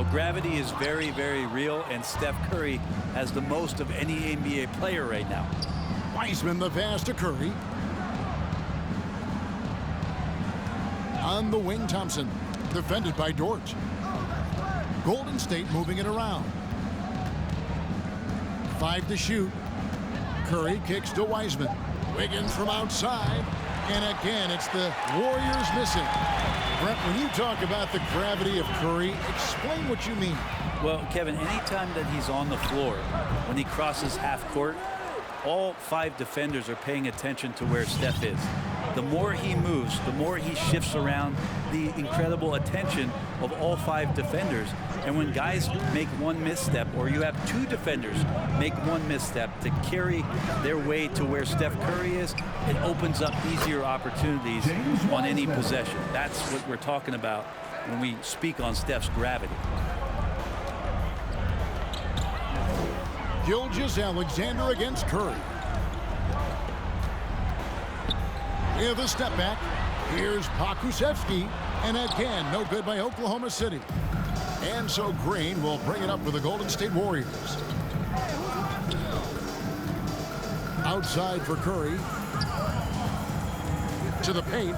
Well, gravity is very, very real, and Steph Curry has the most of any NBA player right now. Wiseman the pass to Curry. On the wing, Thompson. Defended by Dort. Golden State moving it around. 5 to shoot. Curry kicks to Wiseman. Wiggins from outside. And again, it's the Warriors missing. Brett, when you talk about the gravity of Curry, explain what you mean. Well, Kevin, anytime that he's on the floor, when he crosses half court, all 5 defenders are paying attention to where Steph is. The more he moves, the more he shifts around, the incredible attention of all 5 defenders. And when guys make one misstep, or you have 2 defenders make one misstep to carry their way to where Steph Curry is, it opens up easier opportunities on any possession. That's what we're talking about when we speak on Steph's gravity. Gilgeous-Alexander against Curry. With a step back, here's Pokusevski, and again, no good by Oklahoma City. And so Green will bring it up for the Golden State Warriors. Outside for Curry. To the paint.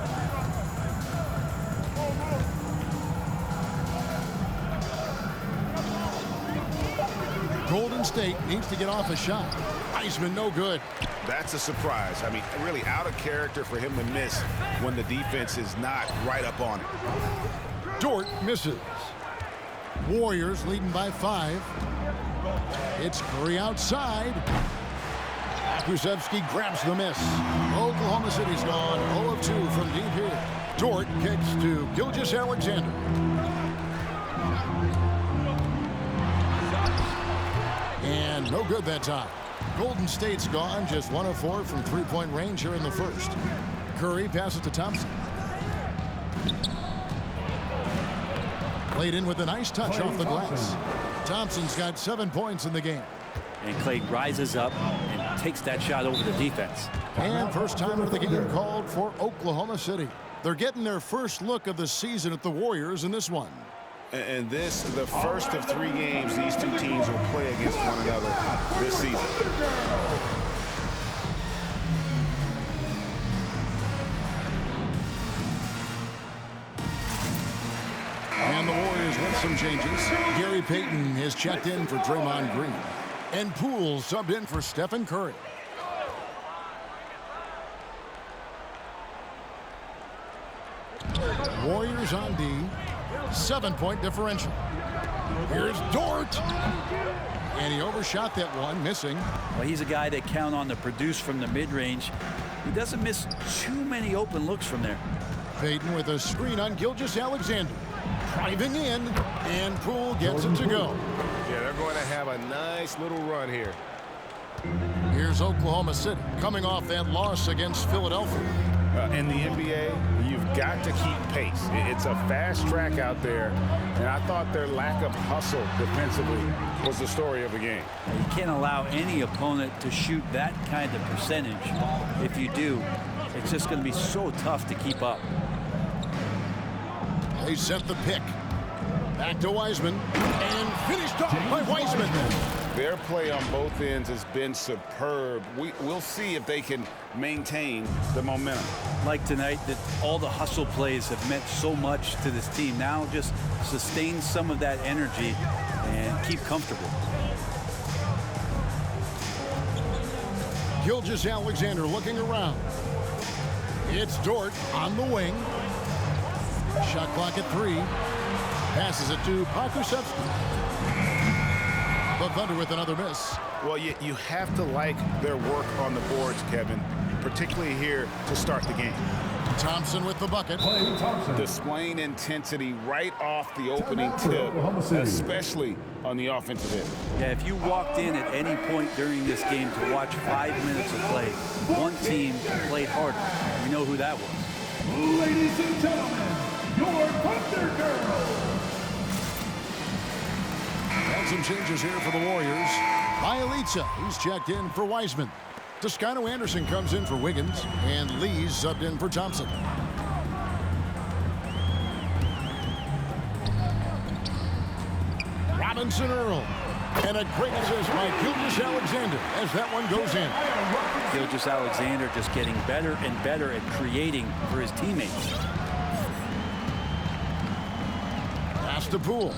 Golden State needs to get off a shot. Wiseman, no good. That's a surprise. I mean, really out of character for him to miss when the defense is not right up on it. Dort misses. Warriors leading by 5. It's Curry outside. Pokusevski grabs the miss. Oklahoma City's gone 0 of 2 from deep here. Dort kicks to Gilgeous-Alexander. And no good that time. Golden State's gone just 1 of 4 from three-point range here in the first. Curry passes to Thompson. Played in with a nice touch off the glass. Thompson's got 7 points in the game. And Clay rises up and takes that shot over the defense. And first time of the game called for Oklahoma City. They're getting their first look of the season at the Warriors in this one. And this, the first of 3 games these 2 teams will play against one another this season. And the Warriors with some changes. Gary Payton is checked in for Draymond Green. And Poole subbed in for Stephen Curry. Warriors on D. 7-point differential. Here's Dort. And he overshot that one, missing. Well, he's a guy that count on to produce from the mid-range. He doesn't miss too many open looks from there. Payton with a screen on Gilgeous-Alexander. Driving in, and Poole gets it to go. Yeah, they're going to have a nice little run here. Here's Oklahoma City coming off that loss against Philadelphia. In the NBA, you've got to keep pace. It's a fast track out there, and I thought their lack of hustle defensively was the story of the game. You can't allow any opponent to shoot that kind of percentage. If you do, it's just going to be so tough to keep up. They set the pick. Back to Wiseman, and finished off by Wiseman. Their play on both ends has been superb. We'll see if they can maintain the momentum. Like tonight, that all the hustle plays have meant so much to this team. Now just sustain some of that energy and keep comfortable. Gilgeous-Alexander looking around. It's Dort on the wing. Shot clock at 3. Passes it to Pokusevski. The Thunder with another miss. Well, you have to like their work on the boards, Kevin, particularly here to start the game. Thompson with the bucket. Displaying intensity right off the opening tip, especially on the offensive end. Yeah, if you walked in at any point during this game to watch 5 minutes of play, one team played harder. We know who that was. Ladies and gentlemen, your Thunder Girls. And some changes here for the Warriors. Bielitsa, he's checked in for Wiseman. Toscano Anderson comes in for Wiggins, and Lee's subbed in for Thompson. Robinson Earl. And a great assist by Gilgeous Alexander as that one goes in. Gilgeous Alexander just getting better and better at creating for his teammates. Pass to Poole.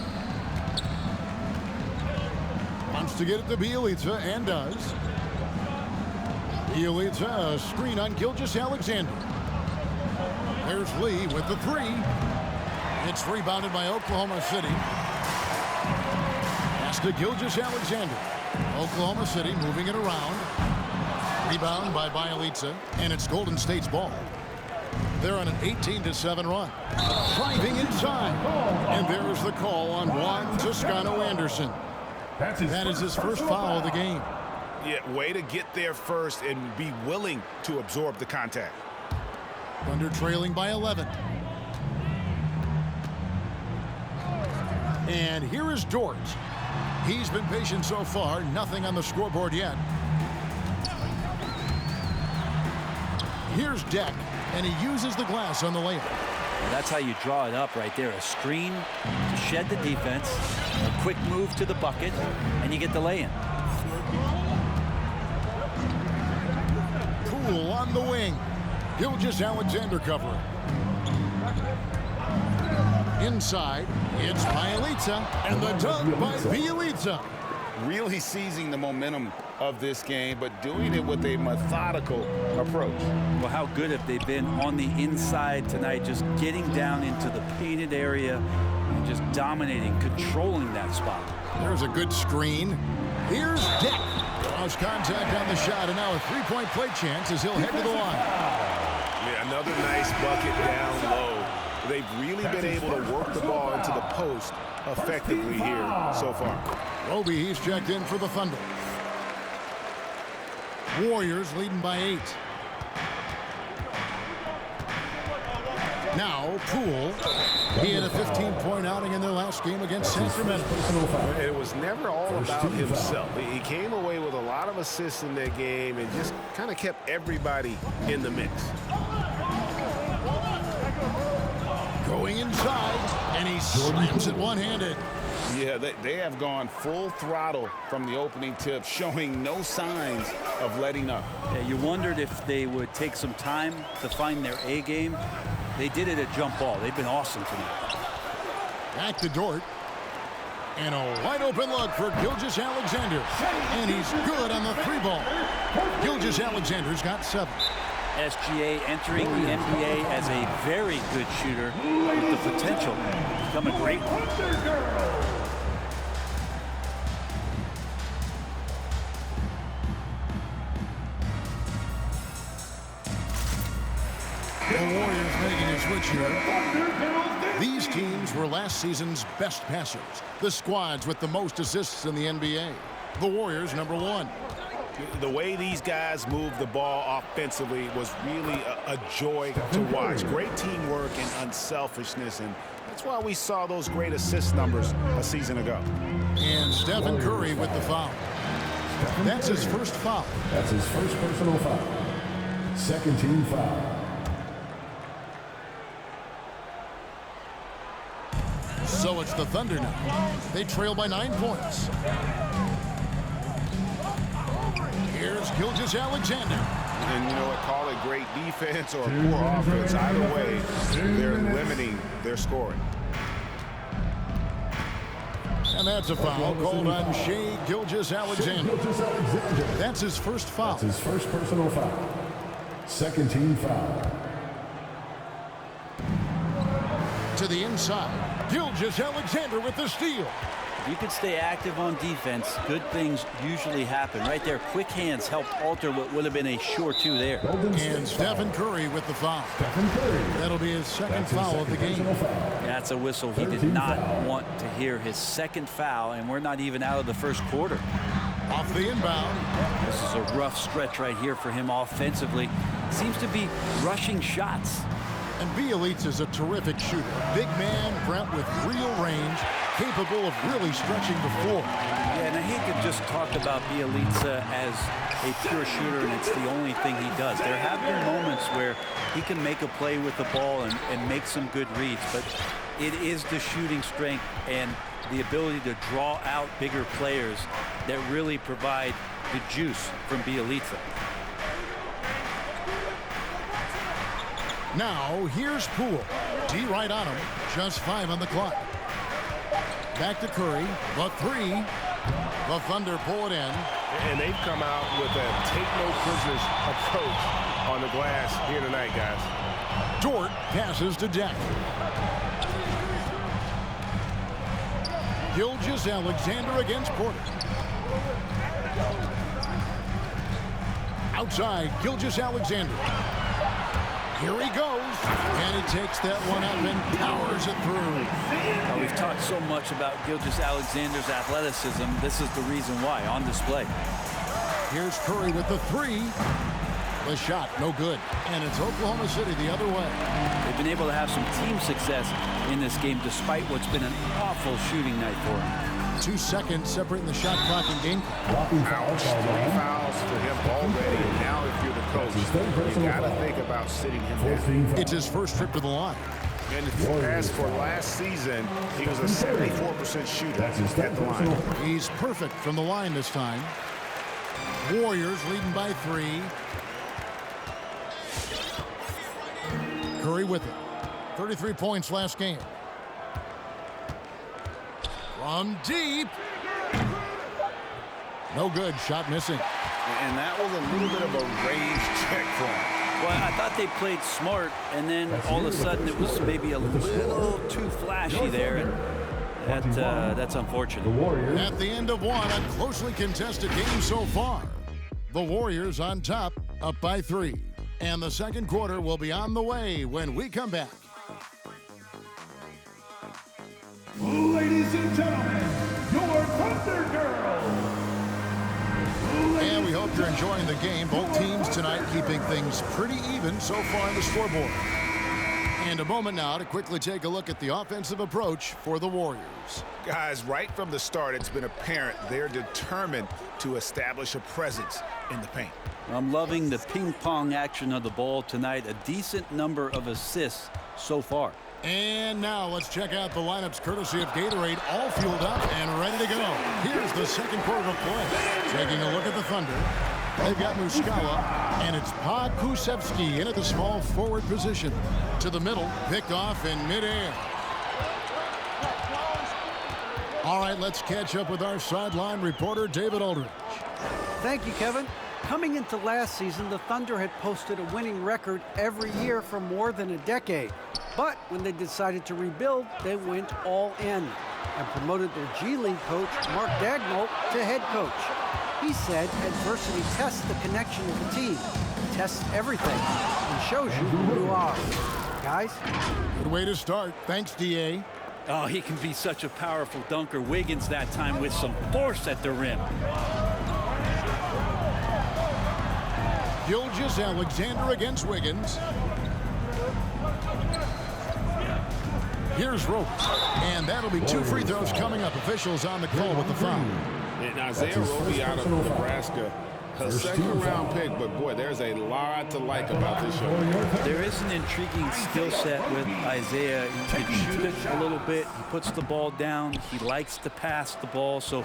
Wants to get it to Bielitsa and does. Bielitsa, a screen on Gilgeous Alexander. There's Lee with the three. It's rebounded by Oklahoma City. Pass to Gilgeous Alexander. Oklahoma City moving it around. Rebound by Bielitsa, and it's Golden State's ball. They're on an 18-7 run. Driving inside. And there's the call on Juan Toscano Anderson. That is his first foul of the game. Yeah, way to get there first and be willing to absorb the contact. Thunder trailing by 11. And here is Dort. He's been patient so far. Nothing on the scoreboard yet. Here's Deck, and he uses the glass on the layup. And that's how you draw it up right there. A screen to shed the defense, a quick move to the bucket, and you get the lay-in. Poole on the wing. Gilgeous Alexander covering. Inside, it's Bielitsa, and the dunk by Bielitsa. Really seizing the momentum of this game, but doing it with a methodical approach. Well, how good have they been on the inside tonight, just getting down into the painted area and just dominating, controlling that spot. There's a good screen. Here's Deck. Draws contact on the shot, and now a three-point play chance as he'll head to the line. Yeah, another nice bucket down low. They've really been able to work the ball into the post effectively here so far. Roby, he's checked in for the Thunder. Warriors leading by 8. Now, Poole. He had a 15-point outing in their last game against Sacramento. It was never all about himself. He came away with a lot of assists in that game and just kind of kept everybody in the mix. Going inside, and he slams it one-handed. Yeah, they have gone full throttle from the opening tip, showing no signs of letting up. Yeah, you wondered if they would take some time to find their A game. They did it at jump ball. They've been awesome tonight. Back to Dort. And a wide-open look for Gilgeous Alexander. And he's good on the three ball. Gilgeous Alexander's got 7. SGA entering the NBA as a very good shooter with the potential to become a great one. The Warriors making a switch here. These teams were last season's best passers. The squads with the most assists in the NBA. The Warriors, number 1. The way these guys move the ball offensively was really a joy to watch. Great teamwork and unselfishness, and that's why we saw those great assist numbers a season ago. And Stephen Curry with the foul. That's his first foul. That's his first personal foul. Second team foul. So it's the Thunder now. They trail by 9 points. Here's Gilgeous Alexander. And you know what, call it great defense or poor offense. Either way, they're limiting their scoring. And that's a foul called on Shai Gilgeous Alexander. That's his first foul. That's his first personal foul. Second team foul. To the inside. Gilgeous Alexander with the steal. If you can stay active on defense, good things usually happen. Right there, quick hands helped alter what would have been a sure 2 there. And Stephen Curry with the foul. That'll be his second foul of the game. That's a whistle he did not want to hear. His second foul, and we're not even out of the first quarter. Off the inbound. This is a rough stretch right here for him offensively. Seems to be rushing shots. And Bielitsa is a terrific shooter. Big man, Brent, with real range, capable of really stretching the floor. Yeah, and I hate to just talk about Bielitsa as a pure shooter and it's the only thing he does. There have been moments where he can make a play with the ball and make some good reads, but it is the shooting strength and the ability to draw out bigger players that really provide the juice from Bielitsa. Now, here's Poole. D right on him. Just 5 on the clock. Back to Curry. The 3. The Thunder pull it in. And they've come out with a take-no-prisoners approach on the glass here tonight, guys. Dort passes to Deck. Gilgeous-Alexander against Porter. Outside, Gilgeous-Alexander. Here he goes, and he takes that one up and powers it through. We've talked so much about Gilgeous-Alexander's athleticism. This is the reason why, on display. Here's Curry with the 3. The shot, no good. And it's Oklahoma City the other way. They've been able to have some team success in this game despite what's been an awful shooting night for them. 2 seconds separating the shot clock and game. Ouch. 3 fouls for him already. And now if you're the coach, you got to think about sitting him down. It's his first trip to the line. And as for last season, he was a 74% shooter at the line. He's perfect from the line this time. Warriors leading by 3. Curry with it. 33 points last game. From deep. No good. Shot missing. And that was a little bit of a range check for him. Well, I thought they played smart, and then all of a sudden it was maybe a little too flashy there. And that's unfortunate. At the end of one, a closely contested game so far. The Warriors on top, up by 3. And the second quarter will be on the way when we come back. Ladies and gentlemen, your Thunder Girls. And we hope you're enjoying the game. Both teams tonight keeping things pretty even so far on the scoreboard. And a moment now to quickly take a look at the offensive approach for the Warriors. Guys, right from the start, it's been apparent they're determined to establish a presence in the paint. I'm loving the ping-pong action of the ball tonight. A decent number of assists so far. And now let's check out the lineups courtesy of Gatorade, all fueled up and ready to go. Here's the second quarter of play. Taking a look at the Thunder. They've got Muscala, and it's Pokusevski in at the small forward position. To the middle, picked off in midair. All right, let's catch up with our sideline reporter, David Aldridge. Thank you, Kevin. Coming into last season, the Thunder had posted a winning record every year for more than a decade. But when they decided to rebuild, they went all in and promoted their G League coach, Mark Dagnall, to head coach. He said adversity tests the connection of the team, tests everything, and shows you who you are. Guys? Good way to start. Thanks, D.A. Oh, he can be such a powerful dunker. Wiggins that time with some force at the rim. Gilgeous-Alexander against Wiggins. Here's Rope. And that'll be 2 free throws coming up. Officials on the call with the foul. And Isaiah Roby out of Nebraska, a second-round pick, but boy, there's a lot to like about this show. There is an intriguing skill set with Isaiah. He can shoot it a little bit. He puts the ball down. He likes to pass the ball. So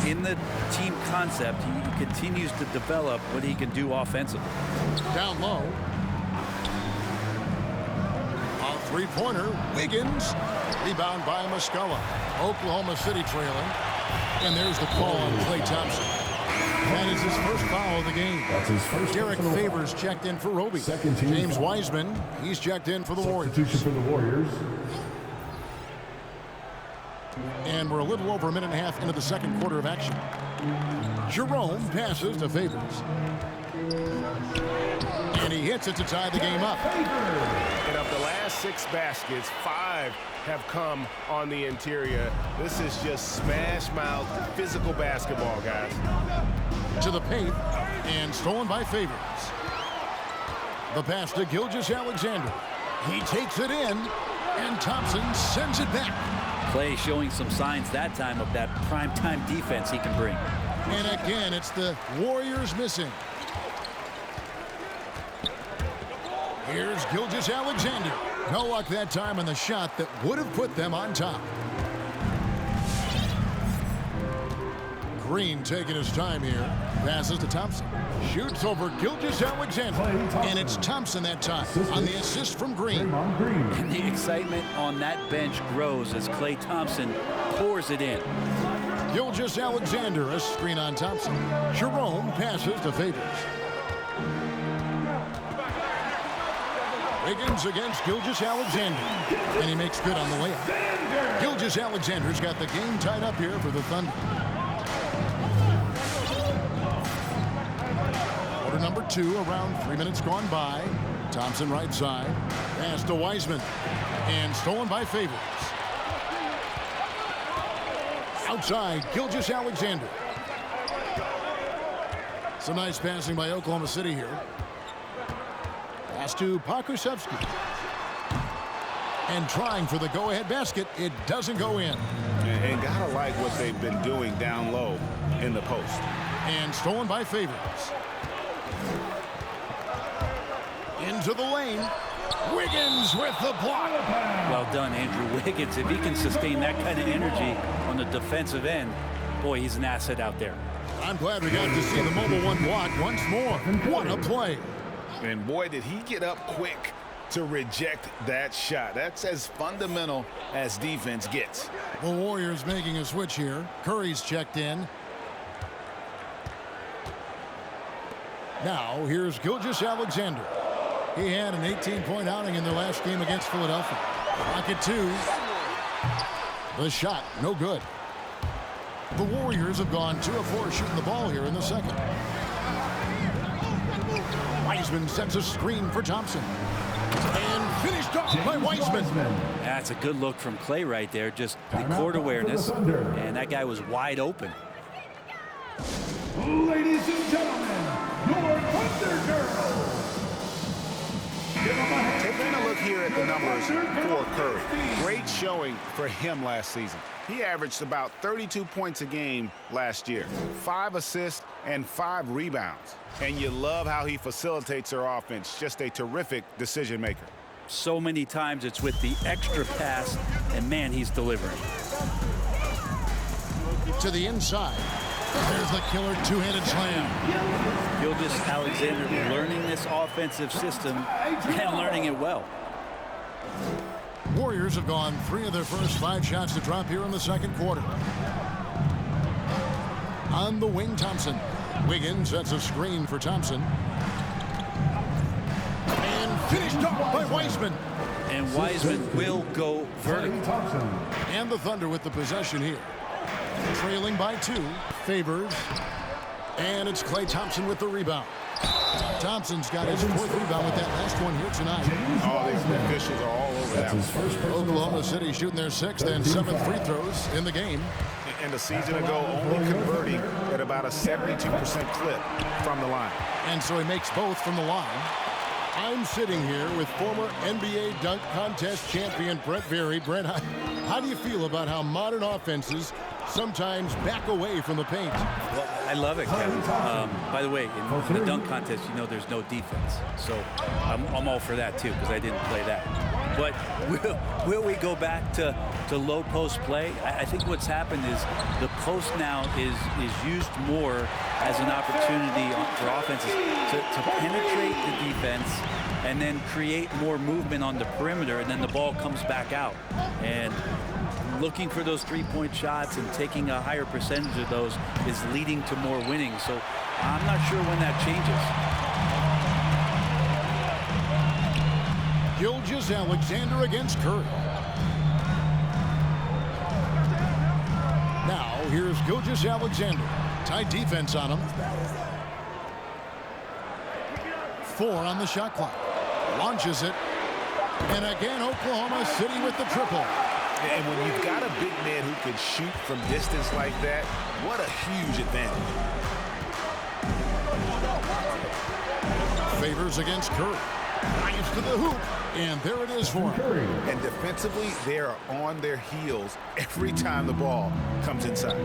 in the team concept, he continues to develop what he can do offensively. Down low. A three-pointer. Wiggins. Rebound by Muscala. Oklahoma City trailing. And there's the call on Klay Thompson. That is his first foul of the game. That's his first. Derek Favors checked in for Roby. Second team James foul. Wiseman, he's checked in for the Warriors. Substitution for the Warriors. And we're a little over a minute and a half into the second quarter of action. Jerome passes to Favors. And he hits it to tie the game up. And of the last 6 baskets, 5 have come on the interior. This is just smash mouth physical basketball, guys. To the paint and stolen by Favors. The pass to Gilgeous-Alexander. He takes it in and Thompson sends it back. Klay showing some signs that time of that primetime defense he can bring. And again, it's the Warriors missing. Here's Gilgeous-Alexander. No luck that time on the shot that would have put them on top. Green taking his time here. Passes to Thompson. Shoots over Gilgeous-Alexander. And it's Thompson that time on the assist from Green. And the excitement on that bench grows as Klay Thompson pours it in. Gilgeous-Alexander, a screen on Thompson. Jerome passes to Favors. Wiggins against Gilgeous-Alexander. And he makes good on the layup. Gilgeous-Alexander's got the game tied up here for the Thunder. Quarter number 2, around 3 minutes gone by. Thompson right side. Pass to Wiseman. And stolen by Favors. Outside, Gilgeous-Alexander. Some nice passing by Oklahoma City here. Pass to Pokusevski. And trying for the go-ahead basket. It doesn't go in. And gotta like what they've been doing down low in the post. And stolen by Favors. Into the lane. Wiggins with the block. Well done, Andrew Wiggins. If he can sustain that kind of energy on the defensive end, boy, he's an asset out there. I'm glad we got to see the mobile one block once more. What a play. And boy, did he get up quick to reject that shot. That's as fundamental as defense gets. The Warriors making a switch here. Curry's checked in. Now, here's Gilgeous-Alexander. He had an 18-point outing in their last game against Philadelphia. Pocket 2. The shot, no good. The Warriors have gone 2 of 4 shooting the ball here in the second. Wiseman sets a screen for Thompson. And finished off by Wiseman. That's a good look from Klay right there. Just the court awareness. And that guy was wide open. Ladies and gentlemen, your Thunder Girls. Taking a look here at the numbers for Curry. Great showing for him last season. He averaged about 32 points a game last year, 5 assists and 5 rebounds. And you love how he facilitates their offense. Just a terrific decision maker. So many times it's with the extra pass, and man, he's delivering. To the inside. There's the killer two-handed slam. Gilgeous-Alexander learning this offensive system and learning it well. Warriors have gone 3 of their first 5 shots to drop here in the second quarter. On the wing, Thompson. Wiggins sets a screen for Thompson. And finished off by Wiseman. And Wiseman will go vertical. And the Thunder with the possession here. Trailing by 2. Favors. And it's Klay Thompson with the rebound. Thompson's got his 4th rebound with that last one here tonight. All the officials are all over that one. Oklahoma City shooting their 6th and 7th free throws in the game. And a season ago, only converting at about a 72% clip from the line. And so he makes both from the line. I'm sitting here with former NBA dunk contest champion Brett Berry. Brett, how do you feel about how modern offenses sometimes back away from the paint? Well, I love it, Kevin. By the way, in the dunk contest, you know there's no defense. So I'm all for that, too, because I didn't play that. But will we go back to low post play? I think what's happened is the post now is used more as an opportunity for offenses to penetrate the defense and then create more movement on the perimeter, and then the ball comes back out. And looking for those three-point shots and taking a higher percentage of those is leading to more winning. So I'm not sure when that changes. Gilgeous-Alexander against Curry. Now here's Gilgeous-Alexander. Tight defense on him. 4 on the shot clock. Launches it. And again, Oklahoma City with the triple. And when you've got a big man who can shoot from distance like that, what a huge advantage. Favors against Curry. Drives to the hoop. And there it is for him. And defensively, they are on their heels every time the ball comes inside.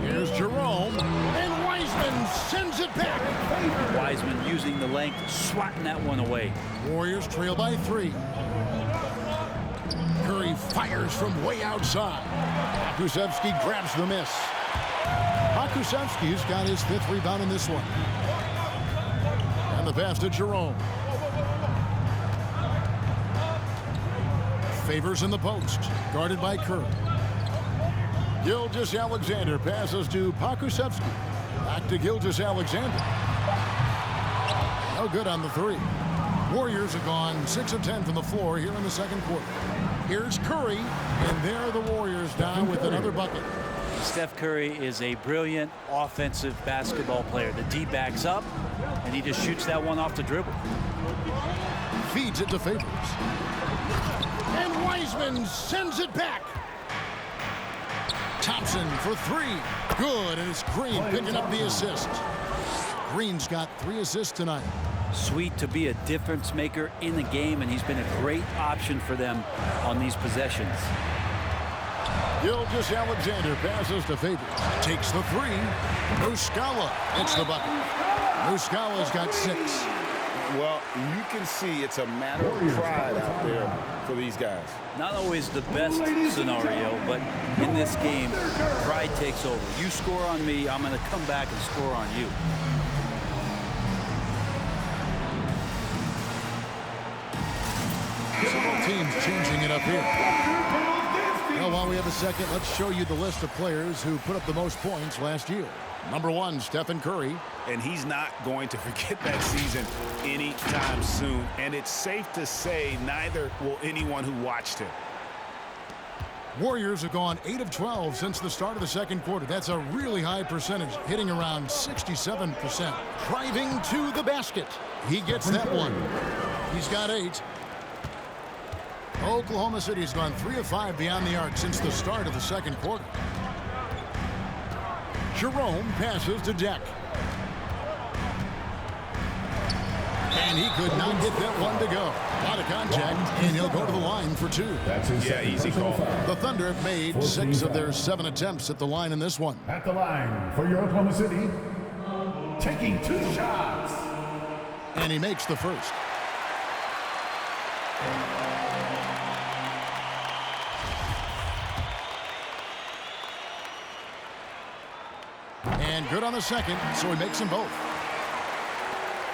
Here's Jerome. And Wiseman. Wiseman sends it back. Wiseman using the length, swatting that one away. Warriors trail by 3. Curry fires from way outside. Pokusevski grabs the miss. Pokusevski's got his 5th rebound in this one. And the pass to Jerome. Favors in the post, guarded by Curry. Gilgeous-Alexander passes to Pokusevski. Back to Gilgeous-Alexander. No good on the 3. Warriors have gone 6 of 10 from the floor here in the second quarter. Here's Curry, and there are the Warriors down with another bucket. Steph Curry is a brilliant offensive basketball player. The D backs up, and he just shoots that one off the dribble. Feeds it to Favors. And Wiseman sends it back. Thompson for 3. Good, and it's Green picking up the assist. Green's got 3 assists tonight. Sweet to be a difference maker in the game, and he's been a great option for them on these possessions. Gilgeous-Alexander passes to Favors. Takes the 3. Muscala hits the bucket. Muscala's got 6. Well, you can see it's a matter of pride out there for these guys. Not always the best scenario, but in this game, pride takes over. You score on me, I'm going to come back and score on you. Both teams changing it up here. Well, while we have a second, let's show you the list of players who put up the most points last year. Number 1, Stephen Curry. And he's not going to forget that season anytime soon. And it's safe to say neither will anyone who watched him. Warriors have gone 8 of 12 since the start of the second quarter. That's a really high percentage, hitting around 67%. Driving to the basket. He gets that one. He's got 8. Oklahoma City's gone 3 of 5 beyond the arc since the start of the second quarter. Jerome passes to Deck. And he could not get that one to go. Out of contact, and he'll go to the line for 2. Yeah, easy call. The Thunder have made 6 of their 7 attempts at the line in this one. At the line for your Oklahoma City, taking 2 shots. And he makes the first. And good on the second, so he makes them both.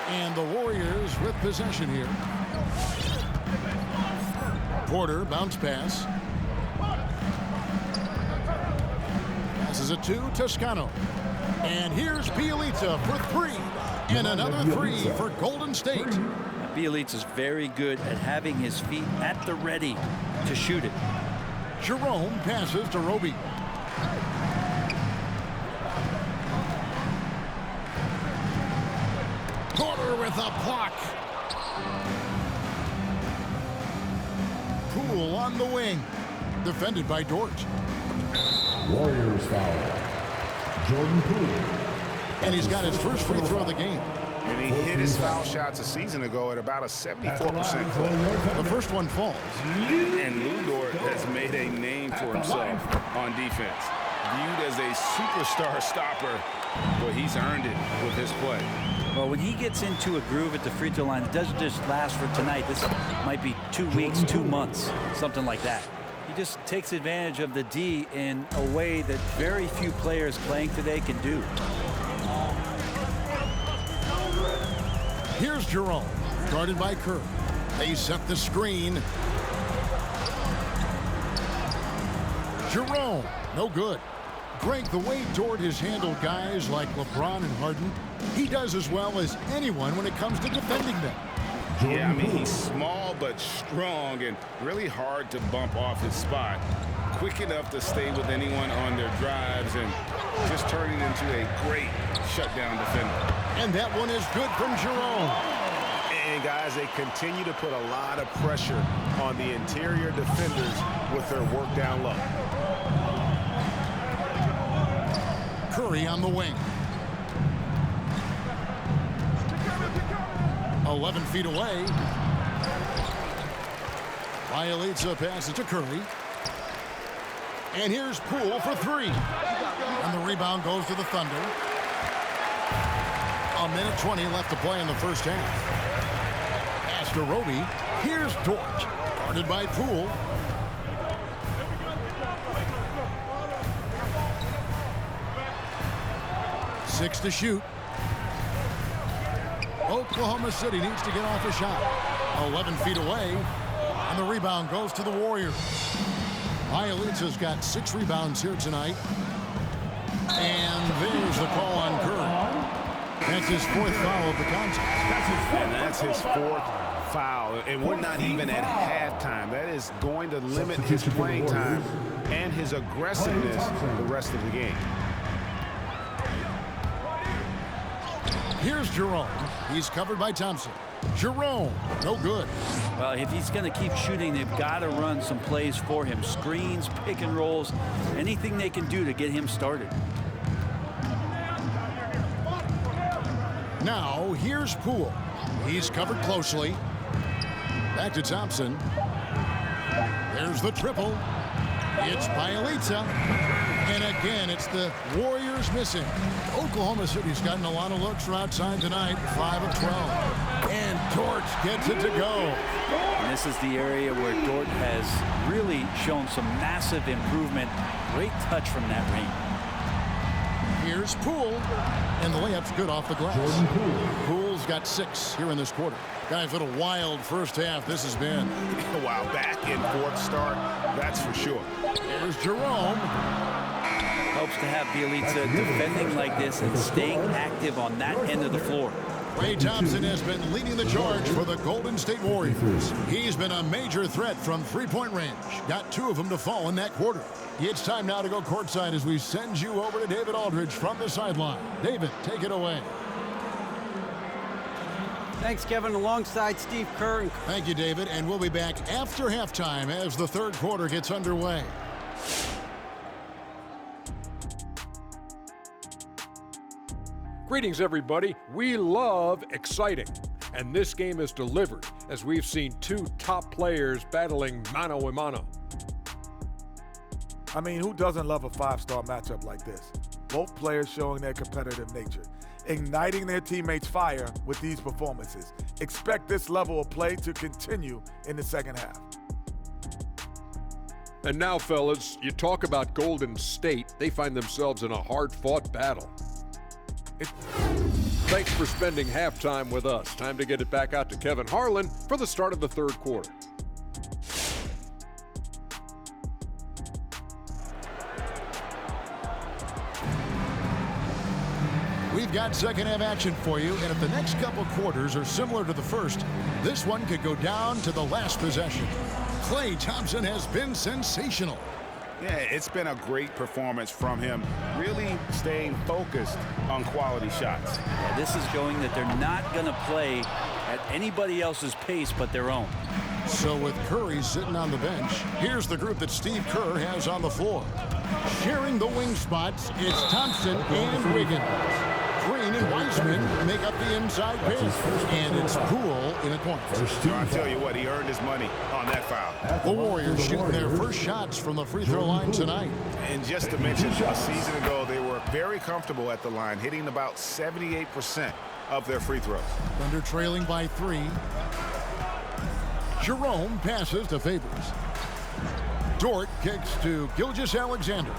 And the Warriors with possession here. Porter, bounce pass. Passes it to Toscano. And here's Bielitsa for 3. And another 3 for Golden State. Bielitsa's very good at having his feet at the ready to shoot it. Jerome passes to Roby. Porter with a block. Poole on the wing. Defended by Dort. Warriors foul. Jordan Poole. And he's got his first free throw of the game. And he hit his foul shots a season ago at about a 74% clip. The first one falls. And Lou Dort has made a name for himself on defense. Viewed as a superstar stopper, but he's earned it with his play. Well, when he gets into a groove at the free throw line, it doesn't just last for tonight. This might be 2 weeks, 2 months, something like that. He just takes advantage of the D in a way that very few players playing today can do. Here's Jerome, guarded by Curry. They set the screen. Jerome, no good. Greg, the way Dort has handled guys like LeBron and Harden, he does as well as anyone when it comes to defending them. Yeah, I mean, he's small but strong and really hard to bump off his spot. Quick enough to stay with anyone on their drives and just turning into a great shutdown defender. And that one is good from Jerome. And guys, they continue to put a lot of pressure on the interior defenders with their work down low. Curry on the wing. 11 feet away. Bielitsa passes to Curry. And here's Poole for 3. And the rebound goes to the Thunder. 1:20 left to play in the first half. Pass to Roby. Here's Dort. Guarded by Poole. Six to shoot. Oklahoma City needs to get off a shot. 11 feet away. And the rebound goes to the Warriors. Bielitsa's got 6 rebounds here tonight. And there's the call on Curry. That's his 4th foul of the contest. And that's his 4th foul. And we're not even at halftime. That is going to limit his playing time and his aggressiveness the rest of the game. Here's Jerome. He's covered by Thompson. Jerome, no good. Well, if he's going to keep shooting, they've got to run some plays for him. Screens, pick and rolls, anything they can do to get him started. Now, here's Poole. He's covered closely. Back to Thompson. There's the triple. It's Bielitsa. And again, it's the Warriors missing. Oklahoma City's gotten a lot of looks from outside tonight. 5 of 12. And Dort gets it to go. And this is the area where Dort has really shown some massive improvement. Great touch from that range. Here's Poole. And the layup's good off the glass. Poole's got 6 here in this quarter. Guys, what a wild first half this has been. Wow, back in 4th start, that's for sure. Here's Jerome. Helps to have Bielitsa defending like this and staying active on that end of the floor. Klay Thompson has been leading the charge for the Golden State Warriors. He's been a major threat from three-point range. Got 2 of them to fall in that quarter. It's time now to go courtside as we send you over to David Aldridge from the sideline. David, take it away. Thanks, Kevin, alongside Steve Kerr. Thank you, David, and we'll be back after halftime as the third quarter gets underway. Greetings, everybody. We love exciting, and this game is delivered as we've seen 2 top players battling mano a mano. I mean, who doesn't love a 5-star matchup like this? Both players showing their competitive nature, igniting their teammates' fire with these performances. Expect this level of play to continue in the second half. And now, fellas, you talk about Golden State. They find themselves in a hard-fought battle. Thanks for spending halftime with us. Time to get it back out to Kevin Harlan for the start of the third quarter. We've got second half action for you, and if the next couple quarters are similar to the first, this one could go down to the last possession. Klay Thompson has been sensational. Yeah, it's been a great performance from him, really staying focused on quality shots. Yeah, this is showing that they're not going to play at anybody else's pace but their own. So with Curry sitting on the bench, here's the group that Steve Kerr has on the floor. Sharing the wing spots, it's Thompson and Wiggins. Green and Wiseman make up the inside pair. And it's Poole in the corner. I'll tell you what, he earned his money on that foul. The Warriors shooting their first shots from the free throw line tonight. And just to mention, a season ago, they were very comfortable at the line, hitting about 78% of their free throws. Thunder trailing by 3. Jerome passes to Favors. Dort kicks to Gilgeous-Alexander.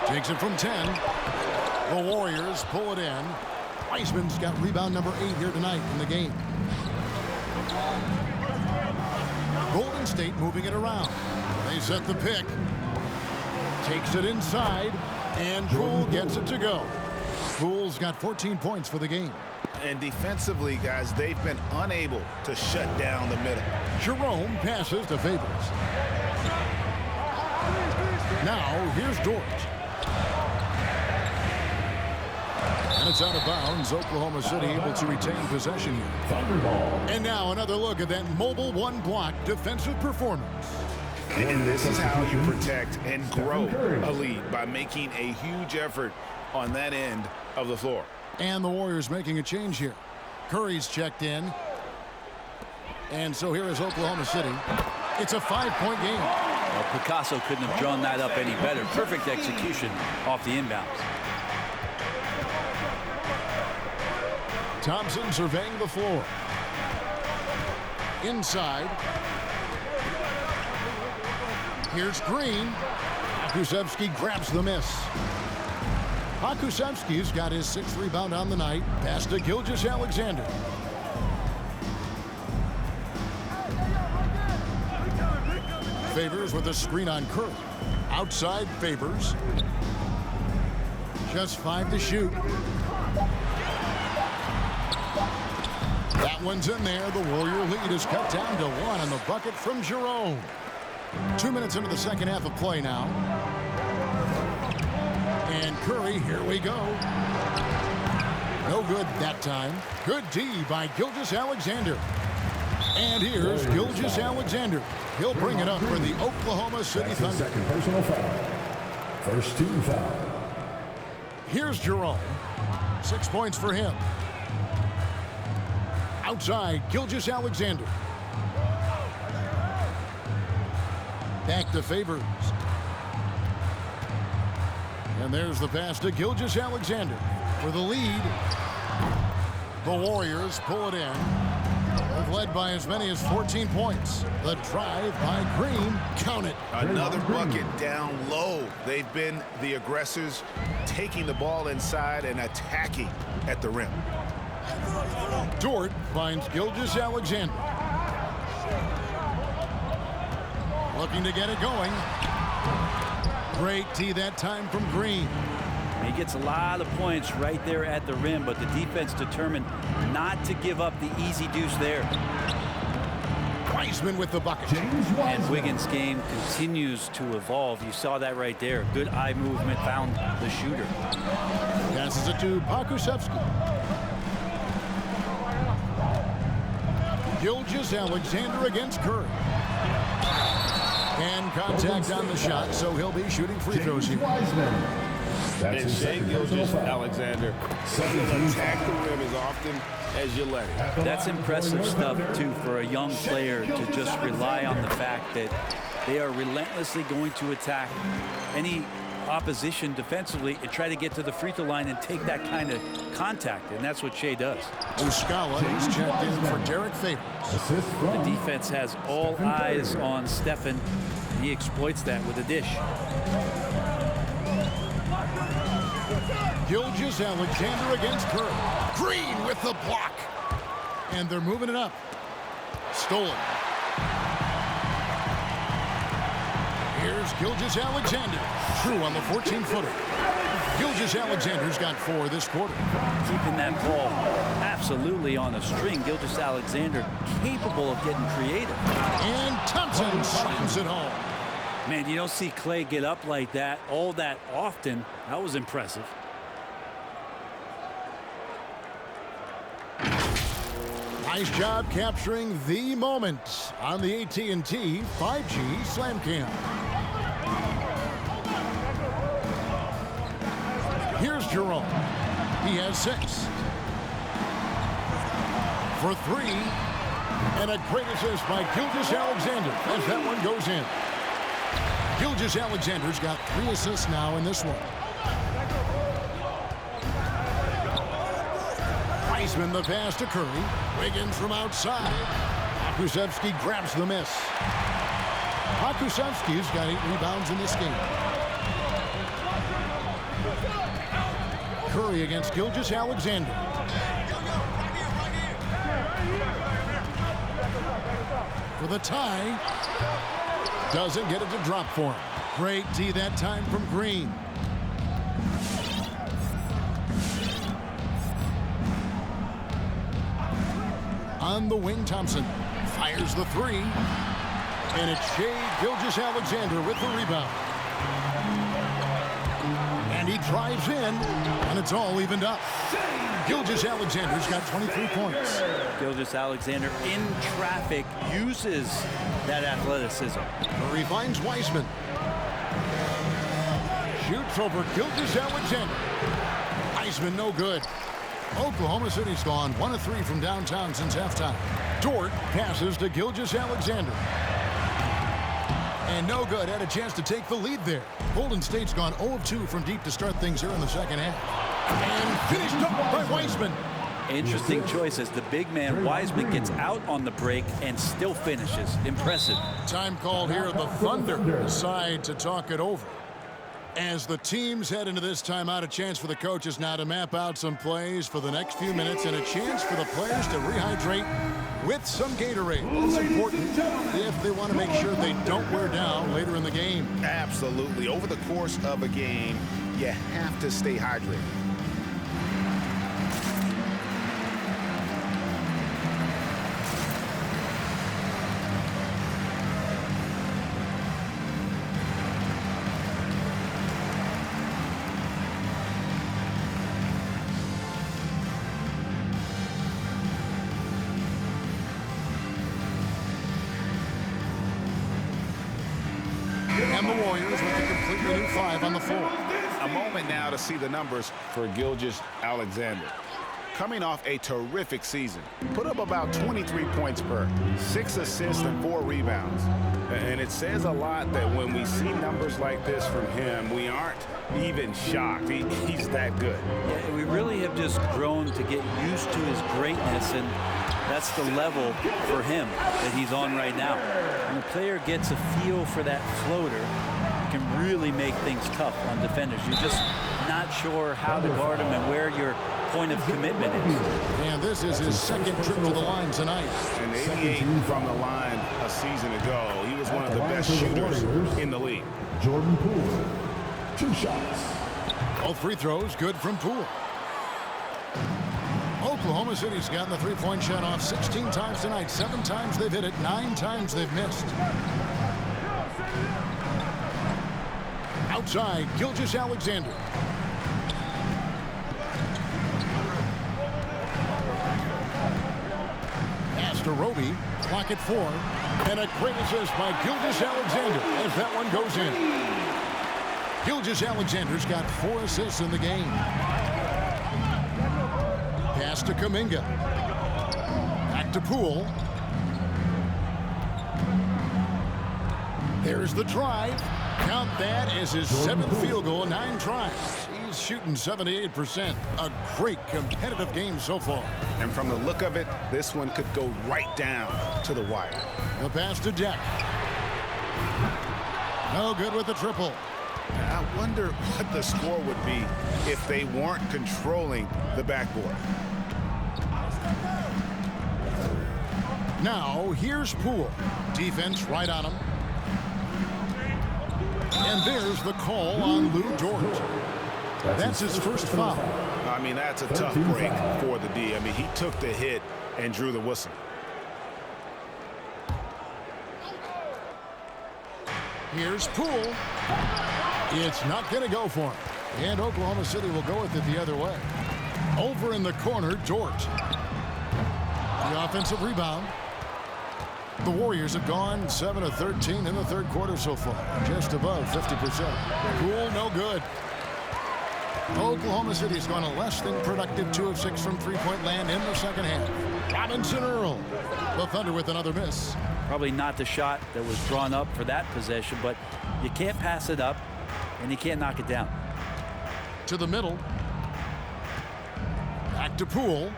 Takes it from 10. The Warriors pull it in. Wiseman's got rebound number 8 here tonight in the game. Golden State moving it around. They set the pick. Takes it inside, and Poole gets it to go. Poole's got 14 points for the game. And defensively, guys, they've been unable to shut down the middle. Jerome passes to Favors. Now, here's Dort. And it's out of bounds. Oklahoma City able to retain possession here. And now another look at that mobile one-block defensive performance. And this is how you protect and grow a lead, by making a huge effort on that end of the floor. And the Warriors making a change here. Curry's checked in. And so here is Oklahoma City. It's a 5-point game. Well, Picasso couldn't have drawn that up any better. Perfect execution off the inbounds. Thompson surveying the floor. Inside. Here's Green. Pakusevski grabs the miss. Pakusevski's got his 6th rebound on the night. Pass to Gilgeous-Alexander. Favors with a screen on Curry. Outside Favors. Just 5 to shoot. That one's in there. The Warrior lead is cut down to 1 on the bucket from Jerome. 2 minutes into the second half of play now. And Curry, here we go. No good that time. Good D by Gilgeous-Alexander. And here's Gilgeous-Alexander. He'll bring it up for the Oklahoma City Thunder. Second personal foul. First team foul. Here's Jerome. 6 points for him. Outside, Gilgeous-Alexander. Back to Favors. And there's the pass to Gilgeous-Alexander for the lead. The Warriors pull it in. They've led by as many as 14 points. The drive by Green. Count it. Another bucket down low. They've been the aggressors, taking the ball inside and attacking at the rim. Dort finds Gilgeous-Alexander. Looking to get it going. Great tee that time from Green. He gets a lot of points right there at the rim, but the defense determined not to give up the easy deuce there. Wiseman with the bucket. And Wiggins' game continues to evolve. You saw that right there. Good eye movement, found the shooter. Passes it to Pakusevski. Gilgeous-Alexander against Curry. And contact on the shot, so he'll be shooting free throws here. And Shai Gilgeous-Alexander will attack the rim as often as you let it. That's impressive stuff, too, for a young player to just rely on the fact that they are relentlessly going to attack any opposition defensively and try to get to the free throw line and take that kind of contact, and that's what Shai does. Muscala is checked in for Derek Favors. The defense has all eyes on Stephen, and he exploits that with a dish. Gilgeous-Alexander against Curry. Green with the block. And they're moving it up. Stolen. Here's Gilgeous-Alexander. True on the 14-footer. Gilgeous-Alexander's got 4 this quarter. Keeping that ball absolutely on a string. Gilgeous-Alexander capable of getting creative. And Thompson slams it home. Man, you don't see Clay get up like that all that often. That was impressive. Nice job capturing the moment on the AT&T 5G Slam Cam. Here's Jerome. He has 6. For 3. And a great assist by Gilgeous-Alexander as that one goes in. Gilgeous-Alexander's got 3 assists now in this one. Wiseman the pass to Curry. Wiggins from outside. Pakusevski grabs the miss. Pakusevski's got 8 rebounds in this game. Curry against Gilgeous-Alexander. For the tie. Doesn't get it to drop for him. Great D that time from Green. On the wing, Thompson fires the 3. And it's Shai Gilgeous-Alexander with the rebound. And he drives in, and it's all evened up. Gilgeous-Alexander's got 23 points. Gilgeous-Alexander in traffic uses that athleticism. Curry finds Wiseman. Shoots over Gilgeous-Alexander. Wiseman no good. Oklahoma City's gone 1 of 3 from downtown since halftime. Dort passes to Gilgeous-Alexander. And no good. Had a chance to take the lead there. Golden State's gone 0 of 2 from deep to start things here in the second half. And finished off by Wiseman. Interesting choices. The big man, Wiseman, gets out on the break and still finishes. Impressive. Time called here. The Thunder decide to talk it over. As the teams head into this timeout, a chance for the coaches now to map out some plays for the next few minutes and a chance for the players to rehydrate with some Gatorade. It's important if they want to make sure they don't wear down later in the game. Absolutely. Over the course of a game, you have to stay hydrated. And the Warriors with a completely new 5 on the floor. A moment now to see the numbers for Gilgeous-Alexander. Coming off a terrific season, put up about 23 points per, 6 assists and 4 rebounds. And it says a lot that when we see numbers like this from him, we aren't even shocked. He's that good. Yeah, we really have just grown to get used to his greatness, and that's the level for him that he's on right now. When a player gets a feel for that floater, it can really make things tough on defenders. You're just not sure how to guard him and where your point of commitment is. And this is his second trip to the line tonight. And 88 from the line a season ago. He was one of the best shooters in the league. Jordan Poole, 2 shots. All free throws good from Poole. Oklahoma City's gotten the three-point shot off 16 times tonight. 7 times they've hit it, 9 times they've missed. Outside, Gilgeous-Alexander. Pass to Roby, clock at 4. And a great assist by Gilgeous-Alexander as that one goes in. Gilgeous-Alexander's got 4 assists in the game. Pass to Kuminga. Back to Poole. There's the drive. Count that as his 7th field goal in 9 tries. He's shooting 78%. A great competitive game so far. And from the look of it, this one could go right down to the wire. The pass to Deck. No good with the triple. I wonder what the score would be if they weren't controlling the backboard. Now, here's Poole. Defense right on him. And there's the call on Lou Dort. That's his first foul. I mean, that's a tough break for the D. I mean, he took the hit and drew the whistle. Here's Poole. It's not going to go for him. And Oklahoma City will go with it the other way. Over in the corner, Dort. The offensive rebound. The Warriors have gone 7 of 13 in the third quarter so far. Just above 50%. Poole, no good. Oklahoma City's gone a less than productive 2 of 6 from three-point land in the second half. Robinson Earl. The Thunder with another miss. Probably not the shot that was drawn up for that possession, but you can't pass it up and you can't knock it down. To the middle. Back to Poole.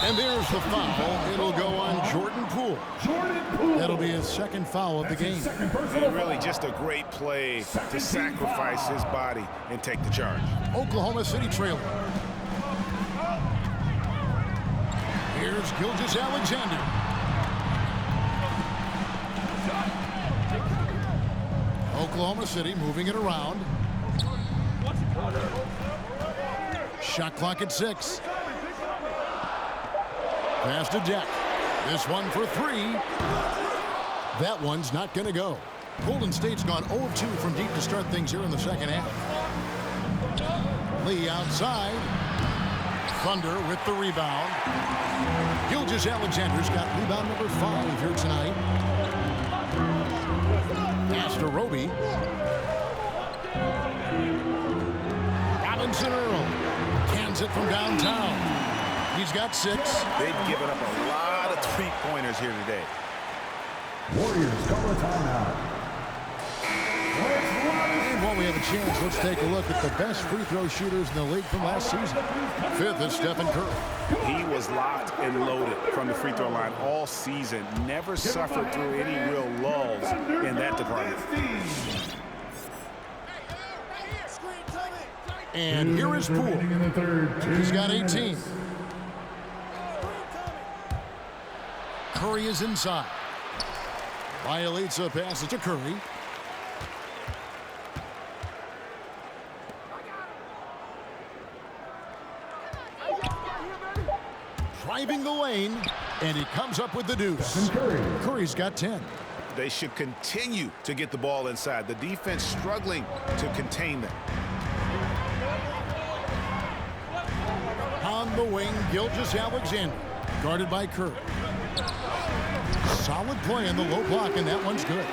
And there's the foul. It'll go on Jordan Poole. That'll be his second foul of the game. And really just a great play to sacrifice his body and take the charge. Oklahoma City trailing. Here's Gilgeous-Alexander. Oklahoma City moving it around. Shot clock at 6. Pass to Deck. This one for 3. That one's not going to go. Golden State's gone 0 of 2 from deep to start things here in the second half. Lee outside. Thunder with the rebound. Gilgeous-Alexander's got rebound number 5 here tonight. Pass to Roby. Robinson Earl cans it from downtown. He's got 6. They've given up a lot of three-pointers here today. Warriors call a timeout. And while we have a chance, let's take a look at the best free throw shooters in the league from last season. Fifth is Stephen Curry. He was locked and loaded from the free throw line all season. Never suffered through any real lulls in that department. And here is Poole. He's got 18. Curry is inside. Bielitsa passes to Curry. Driving the lane, and he comes up with the deuce. Curry's got 10. They should continue to get the ball inside. The defense struggling to contain them. On the wing, Gilgeous-Alexander, guarded by Curry. Solid play in the low block, and that one's good.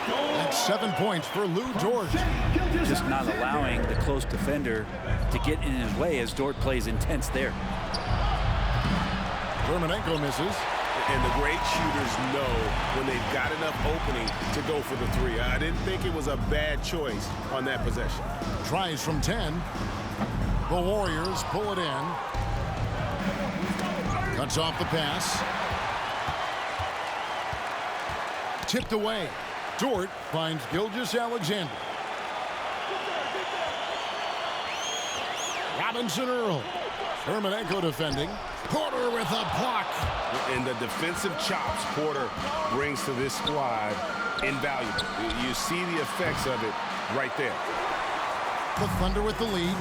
That's 7 points for Lou Dort. Just not allowing the close defender to get in his way as Dort plays intense there. Dermonenko misses. And the great shooters know when they've got enough opening to go for the three. I didn't think it was a bad choice on that possession. Tries from 10. The Warriors pull it in. Cuts off the pass. Tipped away. Dort finds Gilgeous-Alexander. Robinson Earl. Dermonenko defending. Porter with a block. And the defensive chops Porter brings to this squad, invaluable. You see the effects of it right there. The Thunder with the lead.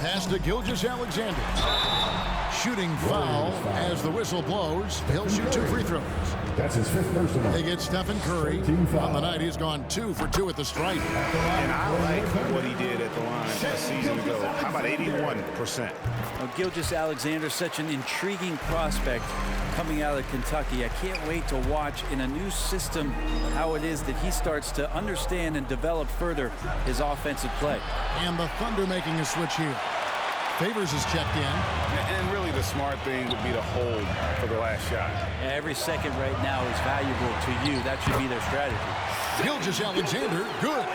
Pass to Gilgeous-Alexander. Shooting foul as the whistle blows. He'll shoot 2 free throws. That's his 5th personal. They get Stephen Curry. On the night, he's gone 2 for 2 at the stripe. And I like what he did at the line a season ago. How about 81%? Well, Gilgeous-Alexander, such an intriguing prospect coming out of Kentucky. I can't wait to watch in a new system how it is that he starts to understand and develop further his offensive play. And the Thunder making a switch here. Favors is checked in. And really the smart thing would be to hold for the last shot. Every second right now is valuable to you. That should be their strategy. Gilgeous-Alexander, good.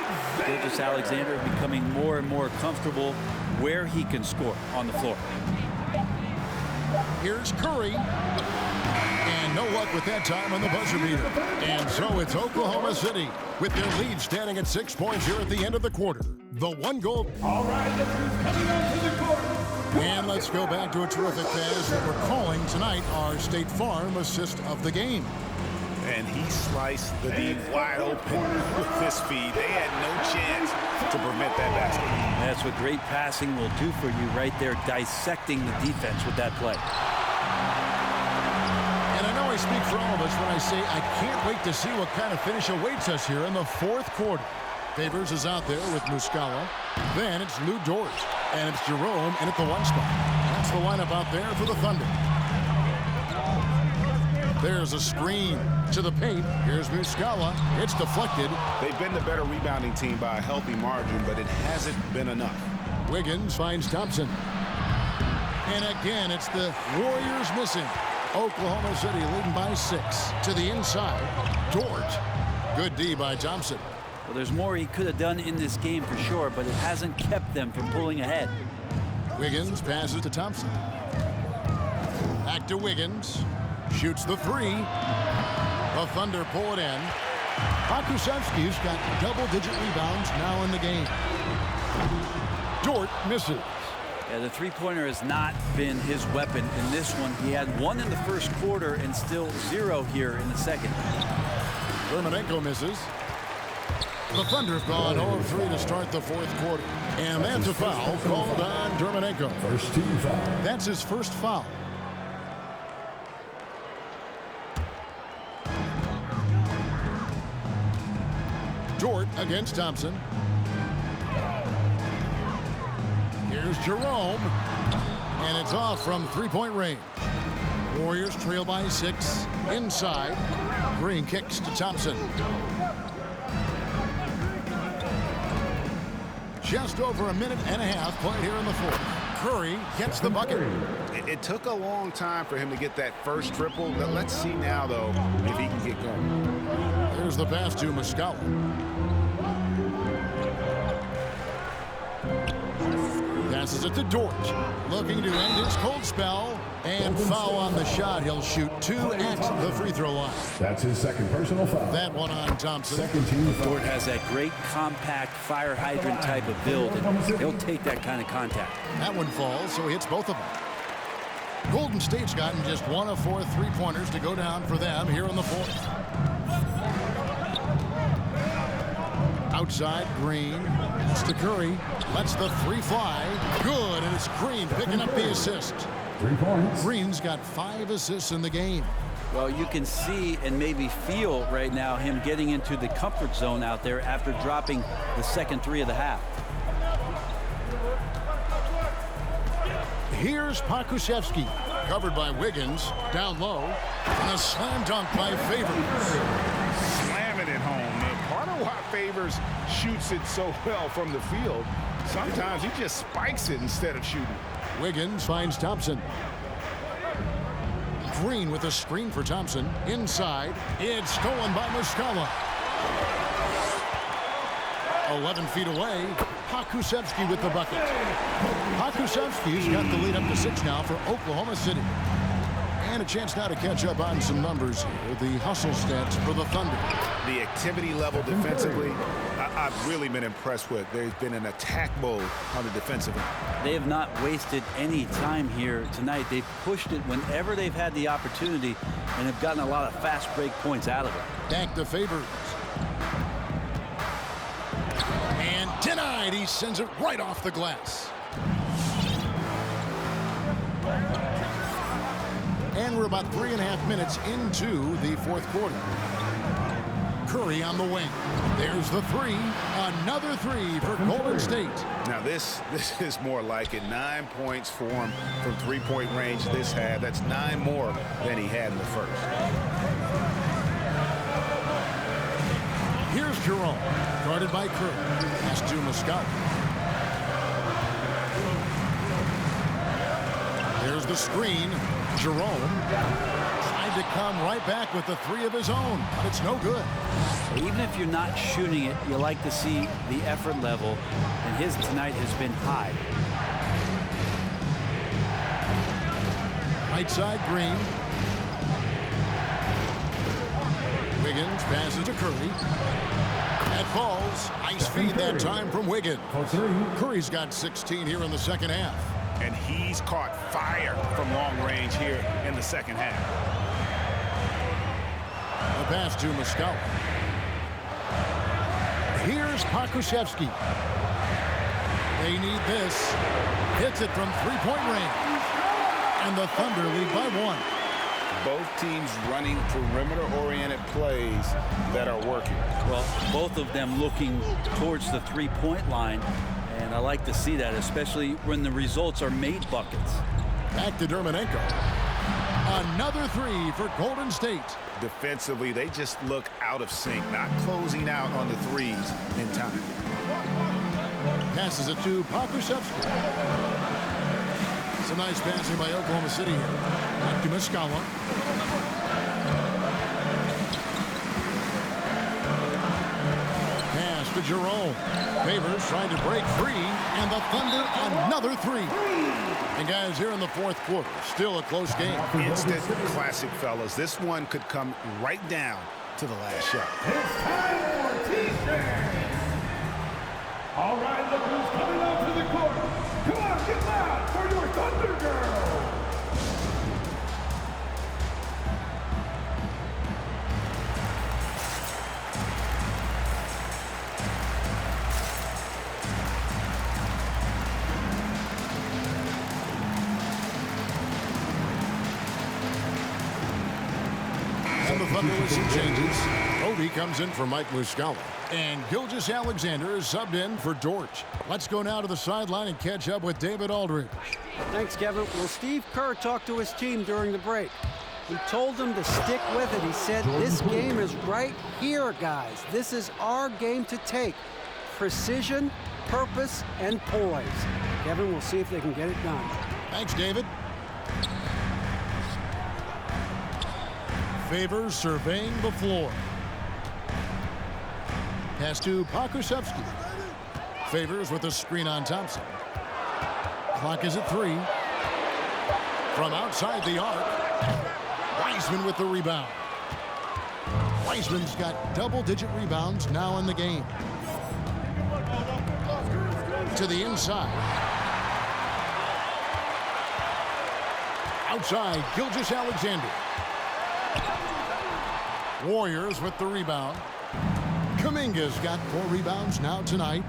Gilgeous-Alexander becoming more and more comfortable where he can score on the floor. Here's Curry. And no luck with that time on the buzzer beater. And so it's Oklahoma City with their lead standing at 6 points here at the end of the quarter. The one goal. All right, look who's coming out to the court. And let's go back to a terrific pass that we're calling tonight our State Farm assist of the game. And he sliced the D wide open with this feed. They had no chance to prevent that basket. That's what great passing will do for you right there, dissecting the defense with that play. And I know I speak for all of us when I say I can't wait to see what kind of finish awaits us here in the 4th quarter. Favors is out there with Muscala. Then it's Lou Dort. And it's Jerome in at the 1 spot. That's the lineup out there for the Thunder. There's a screen to the paint. Here's Muscala. It's deflected. They've been the better rebounding team by a healthy margin, but it hasn't been enough. Wiggins finds Thompson. And again, it's the Warriors missing. Oklahoma City leading by 6 to the inside. Dort. Good D by Thompson. Well, there's more he could have done in this game for sure, but it hasn't kept them from pulling ahead. Wiggins passes to Thompson. Back to Wiggins. Shoots the 3. The Thunder pull it in. Pokusevski's got double-digit rebounds now in the game. Dort misses. Yeah, the three-pointer has not been his weapon in this one. He had 1 in the first quarter and still 0 here in the second. Dermonenko misses. The Thunder have gone 0-3 to start the 4th quarter. And that's a foul called on Dermonenko. First team foul. That's his first foul. Dort against Thompson. Here's Jerome. And it's off from 3-point range. Warriors trail by 6. Inside. Green kicks to Thompson. Just over a minute and a half played here in the 4th. Curry gets the bucket. It took a long time for him to get that first triple. Let's see now, though, if he can get going. Here's the pass to Muscala. Passes it to Dort. Looking to end his cold spell. And foul on the shot. He'll shoot 2 at the free throw line. That's his second personal foul. That one on Thompson. Second team foul. Dort has that great compact fire hydrant type of build, and he'll take that kind of contact. That one falls, so he hits both of them. Golden State's gotten just 1 of 4 3-pointers to go down for them here in the fourth. Outside, Green. That's to Curry. Lets the 3 fly. Good, and it's Green picking up the assist. 3 points. Green's got 5 assists in the game. Well, you can see and maybe feel right now him getting into the comfort zone out there after dropping the second 3 of the half. Here's Pokusevski, covered by Wiggins, down low, and a slam dunk by Favors. Slamming it home. Now, part of why Favors shoots it so well from the field, sometimes he just spikes it instead of shooting. Wiggins finds Thompson. Green with a screen for Thompson. Inside, it's stolen by Muscala. 11 feet away, Pokusevski with the bucket. Pokusevski's got the lead up to 6 now for Oklahoma City. And a chance now to catch up on some numbers here. The hustle stats for the Thunder. The activity level defensively, I've really been impressed with. There's been an attack mode on the defensive end. They have not wasted any time here tonight. They've pushed it whenever they've had the opportunity and have gotten a lot of fast break points out of it. Back to Favors. And denied. He sends it right off the glass. And we're about 3.5 minutes into the fourth quarter. Curry on the wing. There's the 3. Another 3 for Golden State. Now this is more like it. 9 points for him from 3-point range this half. That's 9 more than he had in the first. Here's Jerome, guarded by Curry. Pass to Muscala. There's the screen. Jerome tried to come right back with the 3 of his own, but it's no good. Even if you're not shooting it, you like to see the effort level, and his tonight has been high. Right side, Green. Wiggins passes to Curry. That falls. Nice feed that time from Wiggins. Curry's got 16 here in the second half. And he's caught fire from long range here in the second half. The pass to Muscala. Here's Pokusevski. They need this. Hits it from 3-point range. And the Thunder lead by 1. Both teams running perimeter-oriented plays that are working. Well, both of them looking towards the 3-point line. And I like to see that, especially when the results are made buckets. Back to Dermonenko. Another 3 for Golden State. Defensively, they just look out of sync, not closing out on the 3s in time. Passes it to Pokusevski. Some nice passing by Oklahoma City here. Back to Muscala. Pass to Jerome. Favors trying to break free, and the Thunder another 3. And guys, here in the fourth quarter, still a close game. Instant classic, fellas. This one could come right down to the last shot. It's time for T-Shirt. All right, look who's coming out to the court. Come on, get loud for your Thunder Girl. The Thunder with some changes. Obi comes in for Mike Muscala. And Gilgeous-Alexander is subbed in for Dort. Let's go now to the sideline and catch up with David Aldridge. Thanks, Kevin. Well, Steve Kerr talked to his team during the break. He told them to stick with it. He said, this game is right here, guys. This is our game to take. Precision, purpose, and poise. Kevin, we'll see if they can get it done. Thanks, David. Favors surveying the floor. Pass to Pokusevski. Favors with a screen on Thompson. Clock is at 3. From outside the arc, Wiseman with the rebound. Wiseman's got double-digit rebounds now in the game. To the inside. Outside, Gilgeous-Alexander. Warriors with the rebound. Kuminga's got 4 rebounds now tonight.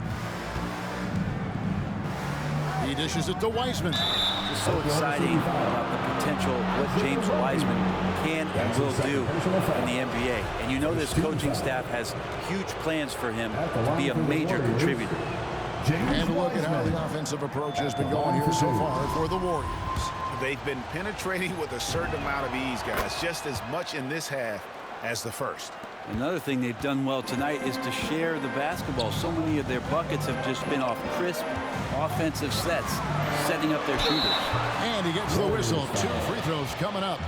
He dishes it to Wiseman. Just so exciting about the potential what James Wiseman can and will do in the NBA. And you know this coaching staff has huge plans for him to be a major contributor. And a look at how the offensive approach has been going here so far for the Warriors. They've been penetrating with a certain amount of ease, guys, just as much in this half as the first. Another thing they've done well tonight is to share the basketball. So many of their buckets have just been off crisp offensive sets, setting up their shooters. And he gets the whistle. 2 free throws coming up.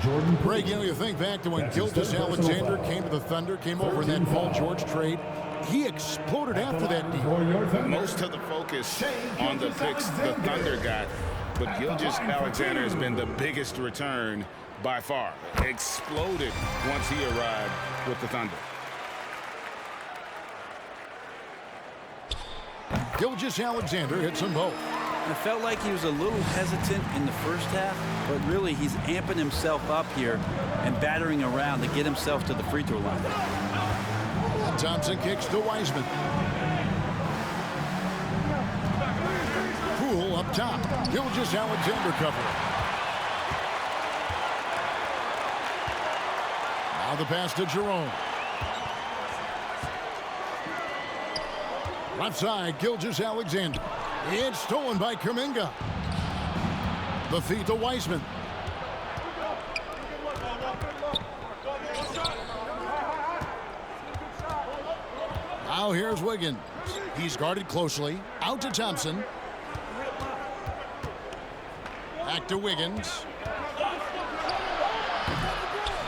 Greg, you know, you think back to when Gilgeous-Alexander came to the Thunder, came over in that Paul George trade. He exploded after that deal. Most of the focus on the picks the Thunder got, but Gilgeous-Alexander has been the biggest return by far. Exploded once he arrived with the Thunder. Gilgeous-Alexander hits them both. I felt like he was a little hesitant in the first half, but really he's amping himself up here and battering around to get himself to the free throw line. And Thompson kicks to Wiseman. Poole up top. Gilgeous-Alexander covering. Now the pass to Jerome. Left side, Gilgeous-Alexander. It's stolen by Kuminga. The feed to Wiseman. Now here's Wiggins. He's guarded closely. Out to Thompson. Back to Wiggins.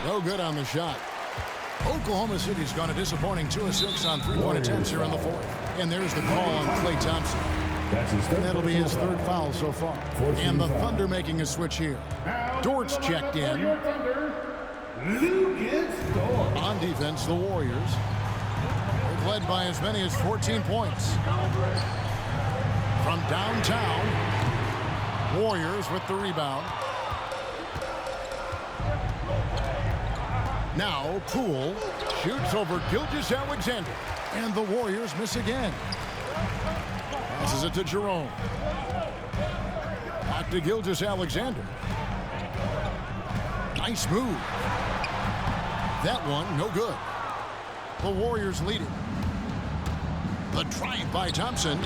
No good on the shot. Oklahoma City's gone a disappointing 2 of 6 on 3-point attempts here in the 4th. And there's the call on Klay Thompson. And that'll be his 3rd foul so far. And the Thunder making a switch here. Dort's checked in. On defense, the Warriors. They've led by as many as 14 points. From downtown, Warriors with the rebound. Now Poole shoots over Gilgeous-Alexander. And the Warriors miss again. Passes it to Jerome. Back to Gilgeous-Alexander. Nice move. That one, no good. The Warriors lead it. The drive by Thompson.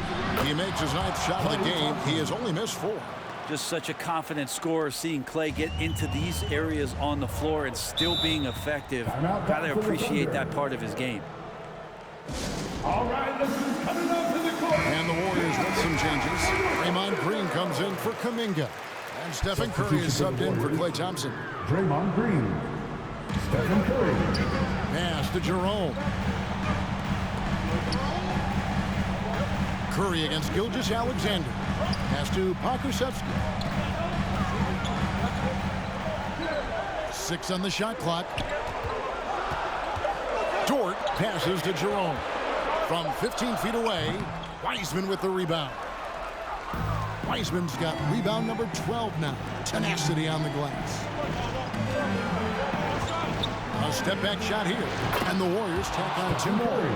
He makes his 9th shot of the game. He has only missed 4. Just such a confident scorer, seeing Klay get into these areas on the floor and still being effective. Gotta appreciate that part of his game. All right, look who's coming up to the court. And the Warriors with some changes. Draymond Green comes in for Kuminga. And Stephen Curry is subbed in for Klay Thompson. Draymond Green. Stephen Curry. Pass to Jerome. Curry against Gilgeous-Alexander. Pass to Pokusevski. 6 on the shot clock. Dort passes to Jerome. From 15 feet away, Wiseman with the rebound. Wiseman's got rebound number 12 now. Tenacity on the glass. A step-back shot here. And the Warriors tack on 2 more.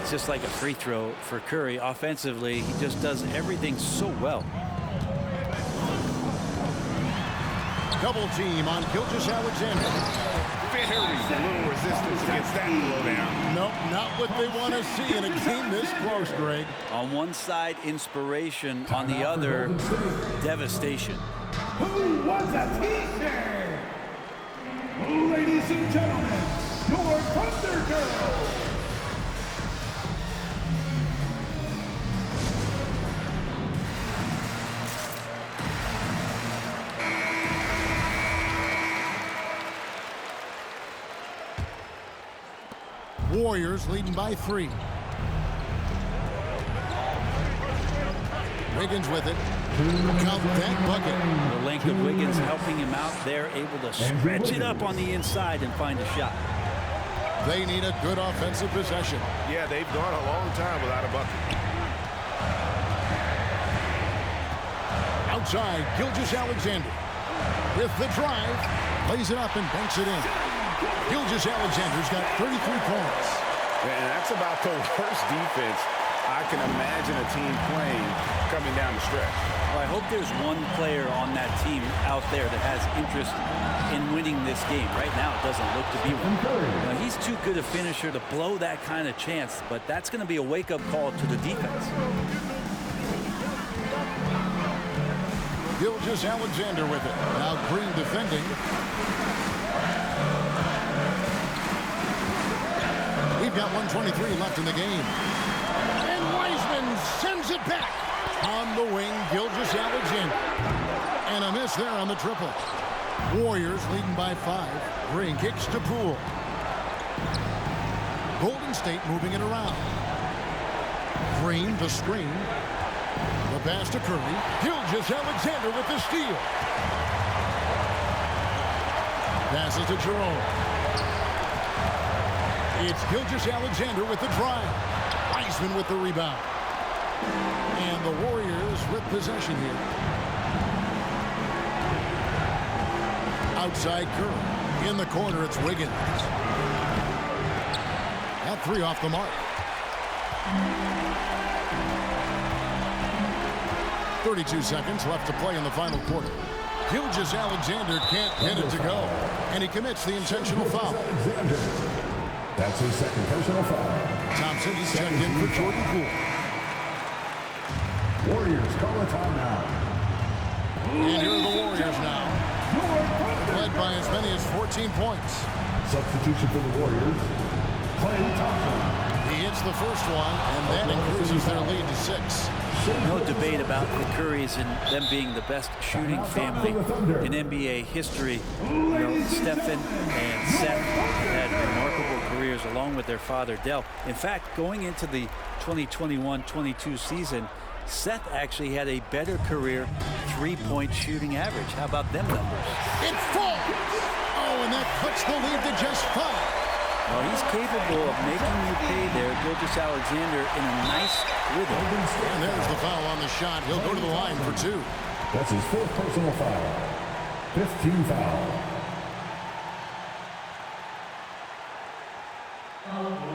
It's just like a free throw for Curry. Offensively, he just does everything so well. Double team on Gilgeous-Alexander. Very little resistance against that throwdown. Nope, not what they want to see in a game this close, Greg. On one side, inspiration. On the other, devastation. Who wants a t-shirt? Ladies and gentlemen, your Thunder Girls. Warriors leading by 3. Wiggins with it. Count that bucket. The length of Wiggins helping him out. They're able to stretch it up on the inside and find a shot. They need a good offensive possession. Yeah, they've gone a long time without a bucket. Outside, Gilgeous-Alexander with the drive, lays it up and banks it in. Gilgeous-Alexander's got 33 points. And that's about the worst defense I can imagine a team playing coming down the stretch. Well, I hope there's one player on that team out there that has interest in winning this game. Right now, it doesn't look to be one. You know, he's too good a finisher to blow that kind of chance, but that's going to be a wake-up call to the defense. Gilgeous-Alexander with it. Now Green defending. We've got 1:23 left in the game. And Wiseman sends it back. On the wing, Gilgeous-Alexander. And a miss there on the triple. Warriors leading by 5. Green kicks to Poole. Golden State moving it around. Green the screen. The pass to Curry. Gilgeous-Alexander with the steal. Passes to Jerome. It's Gilgeous-Alexander with the drive. Wiseman with the rebound. And the Warriors with possession here. Outside Curry. In the corner, it's Wiggins. That 3 off the mark. 32 seconds left to play in the final quarter. Gilgeous-Alexander can't get it to go. And he commits the intentional foul. That's his second personal foul. Thompson is checked in for Jordan Poole. Warriors call a timeout. And here are the Warriors now. Led by as many as 14 points. Substitution for the Warriors. Klay Thompson. He hits the first one, and that increases their lead to 6. No debate about the Currys and them being the best shooting family in NBA history. You know, Stephen and Seth had remarkable careers along with their father, Dell. In fact, going into the 2021-22 season, Seth actually had a better career three-point shooting average. How about them numbers? It falls! Oh, and that cuts the lead to just 5. Well, he's capable of making you pay there, Gilgeous-Alexander, in a nice rhythm. And there's the foul on the shot. He'll go to the line for 2. That's his 4th personal foul. 15 foul.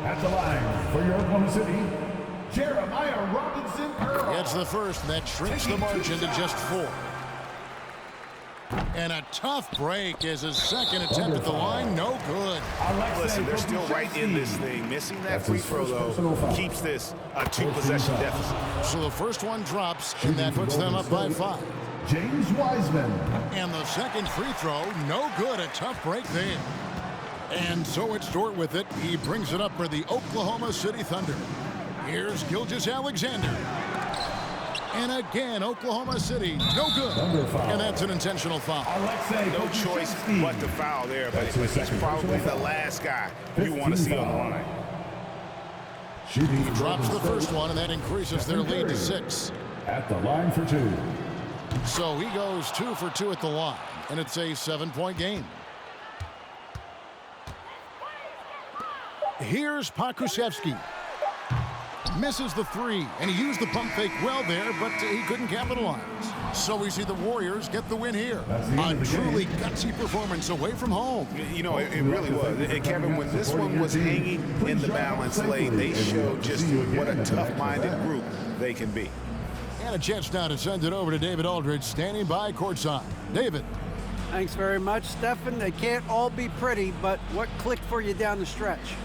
At the line for your Oklahoma City, Jeremiah Robinson Earl. Gets the first, and that shrinks the margin to just 4. And a tough break as his second attempt at the line. No good. Listen, they're still right in this thing. Missing that free throw, though, keeps this a 2-possession deficit. So the first one drops, and that puts them up by 5. James Wiseman. And the second free throw, no good. A tough break there. And so it's Dort with it. He brings it up for the Oklahoma City Thunder. Here's Gilgeous-Alexander. And again, Oklahoma City, no good. And that's an intentional foul. No choice but to foul there, but he's probably the last guy you want to see on the line. He drops the first one, and that increases their lead to 6. At the line for 2. So he goes 2 for 2 at the line, and it's a 7-point game. Here's Pokusevski. Misses the 3, and he used the pump fake well there, but he couldn't capitalize. So we see the Warriors get the win here. A truly gutsy performance away from home. You know, it really was. And Kevin, when this one was hanging in the balance late, they showed just what a tough-minded group they can be. And a chance now to send it over to David Aldridge, standing by courtside. David. Thanks very much, Stephen. They can't all be pretty, but what clicked for you down the stretch?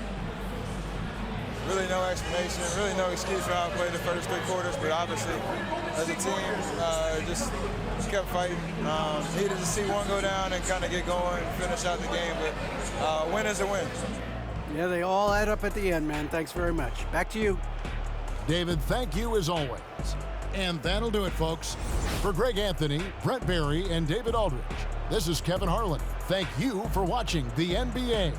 Really no explanation, really no excuse for how I played the first 3 quarters, but obviously, as a team, just kept fighting. Needed to see one go down and kind of get going and finish out the game, but win is a win. Yeah, they all add up at the end, man. Thanks very much. Back to you. David, thank you as always. And that'll do it, folks. For Greg Anthony, Brett Barry, and David Aldridge, this is Kevin Harlan. Thank you for watching the NBA.